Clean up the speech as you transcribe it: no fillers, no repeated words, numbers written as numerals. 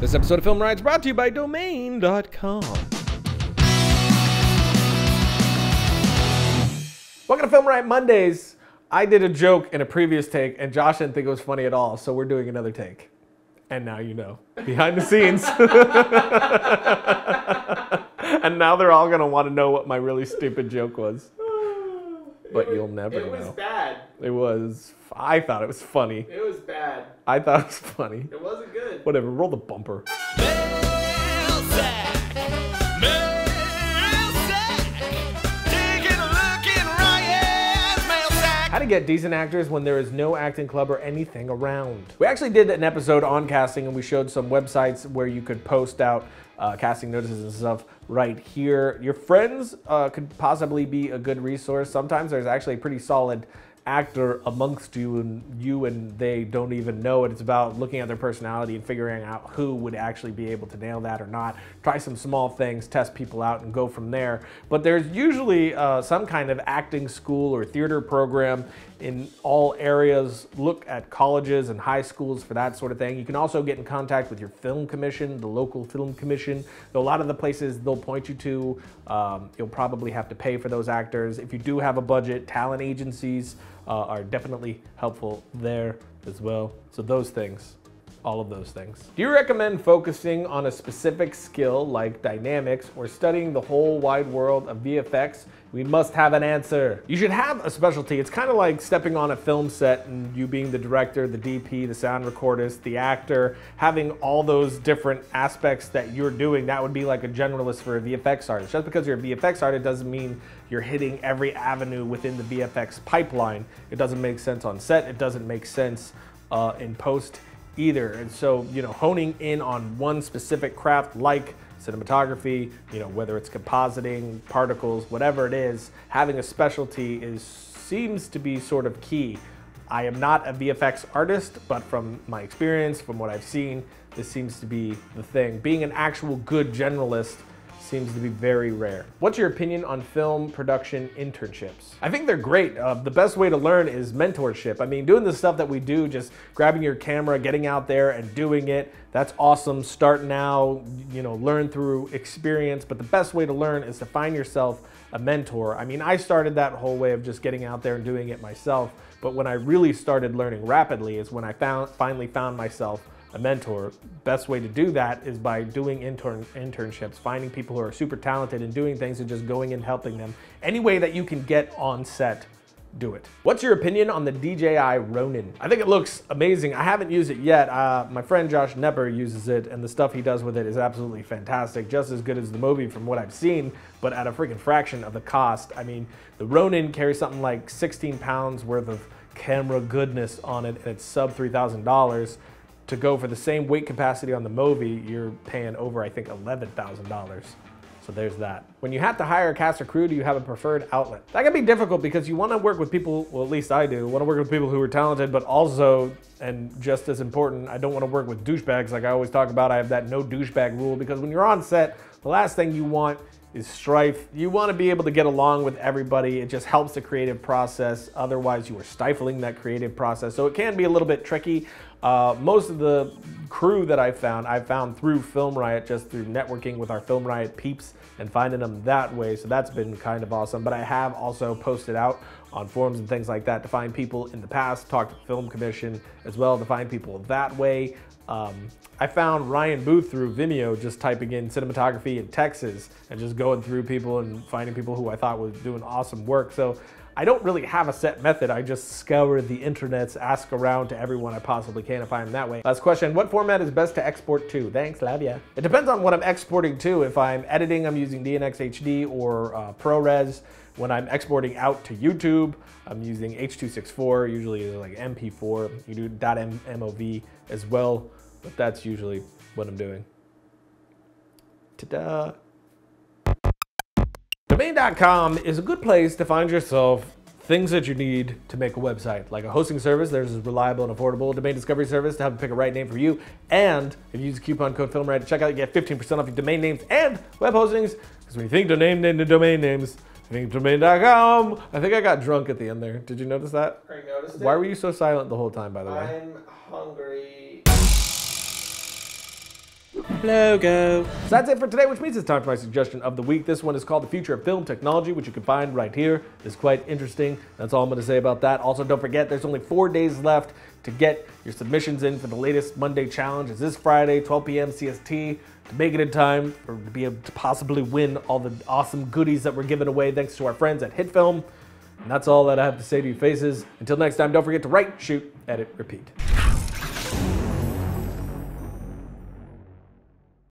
This episode of Film Riot is brought to you by Domain.com. Welcome to Film Riot Mondays. I did a joke in a previous take, and Josh didn't think it was funny at all, so we're doing another take. And now you know. Behind the scenes. And now they're all going to want to know what my really stupid joke was. But you'll never know. It was bad. It was. I thought it was funny. It was bad. I thought it was funny. It wasn't good. Whatever, roll the bumper. How to get decent actors when there is no acting club or anything around. We actually did an episode on casting, and we showed some websites where you could post out casting notices and stuff right here. Your friends could possibly be a good resource. Sometimes there's actually a pretty solid actor amongst you and they don't even know it. It's about looking at their personality and figuring out who would actually be able to nail that or not. Try some small things, test people out, and go from there. But there's usually some kind of acting school or theater program in all areas. Look at colleges and high schools for that sort of thing. You can also get in contact with your film commission, the local film commission. Though a lot of the places they'll point you to, you'll probably have to pay for those actors. If you do have a budget, talent agencies are definitely helpful there as well. So those things, all of those things. Do you recommend focusing on a specific skill like dynamics or studying the whole wide world of VFX? We must have an answer. You should have a specialty. It's kind of like stepping on a film set and you being the director, the DP, the sound recordist, the actor, having all those different aspects that you're doing. That would be like a generalist for a VFX artist. Just because you're a VFX artist doesn't mean you're hitting every avenue within the VFX pipeline. It doesn't make sense on set. It doesn't make sense in post either. And so, you know, honing in on one specific craft like cinematography, you know, whether it's compositing, particles, whatever it is, having a specialty seems to be sort of key. I am not a VFX artist, but from my experience, from what I've seen, this seems to be the thing. Being an actual good generalist seems to be very rare. What's your opinion on film production internships? I think they're great. The best way to learn is mentorship. I mean, doing the stuff that we do, just grabbing your camera, getting out there and doing it, that's awesome. Start now, you know, learn through experience, but the best way to learn is to find yourself a mentor. I mean, I started that whole way of just getting out there and doing it myself, but when I really started learning rapidly is when I finally found myself a mentor. Best way to do that is by doing internships, finding people who are super talented and doing things and just going and helping them. Any way that you can get on set, do it. What's your opinion on the DJI Ronin? I think it looks amazing. I haven't used it yet. My friend Josh Nepper uses it, and the stuff he does with it is absolutely fantastic. Just as good as the movie from what I've seen, but at a freaking fraction of the cost. I mean, the Ronin carries something like 16 pounds worth of camera goodness on it, and it's sub $3,000. To go for the same weight capacity on the movie, you're paying over, I think, $11,000. So there's that. When you have to hire a cast or crew, do you have a preferred outlet? That can be difficult because you want to work with people, well, at least I do, want to work with people who are talented, but also, and just as important, I don't want to work with douchebags like I always talk about. I have that no douchebag rule because when you're on set, the last thing you want is strife. You want to be able to get along with everybody. It just helps the creative process. Otherwise, you are stifling that creative process. So it can be a little bit tricky. Most of the crew that I found through FilmRiot, just through networking with our FilmRiot peeps and finding them that way. So that's been kind of awesome. But I have also posted out on forums and things like that to find people in the past, talk to the film commission as well to find people that way. I found Ryan Booth through Vimeo, just typing in cinematography in Texas and just going through people and finding people who I thought was doing awesome work. So I don't really have a set method. I just scour the internets, ask around to everyone I possibly can if I'm that way. Last question, what format is best to export to? Thanks, love ya. It depends on what I'm exporting to. If I'm editing, I'm using DNx HD or ProRes. When I'm exporting out to YouTube, I'm using H.264, usually like MP4. You do .mov as well, but that's usually what I'm doing. Ta-da! Domain.com is a good place to find yourself things that you need to make a website, like a hosting service. There's a reliable and affordable domain discovery service to help you pick a right name for you. And if you use the coupon code FilmRiot to check out, you get 15% off your domain names and web hostings. Because when you think domain names, I think domain.com. I think I got drunk at the end there. Did you notice that? I noticed it. Why were you so silent the whole time, by the way? I'm hungry. logo. So that's it for today, which means it's time for my suggestion of the week. This one is called The Future of Film Technology, which you can find right here. It's quite interesting. That's all I'm going to say about that. Also, don't forget, there's only 4 days left to get your submissions in for the latest Monday challenge. It's this Friday, 12 p.m. CST. To make it in time or to be able to possibly win all the awesome goodies that we're giving away thanks to our friends at HitFilm. And that's all that I have to say to you faces. Until next time, don't forget to write, shoot, edit, repeat.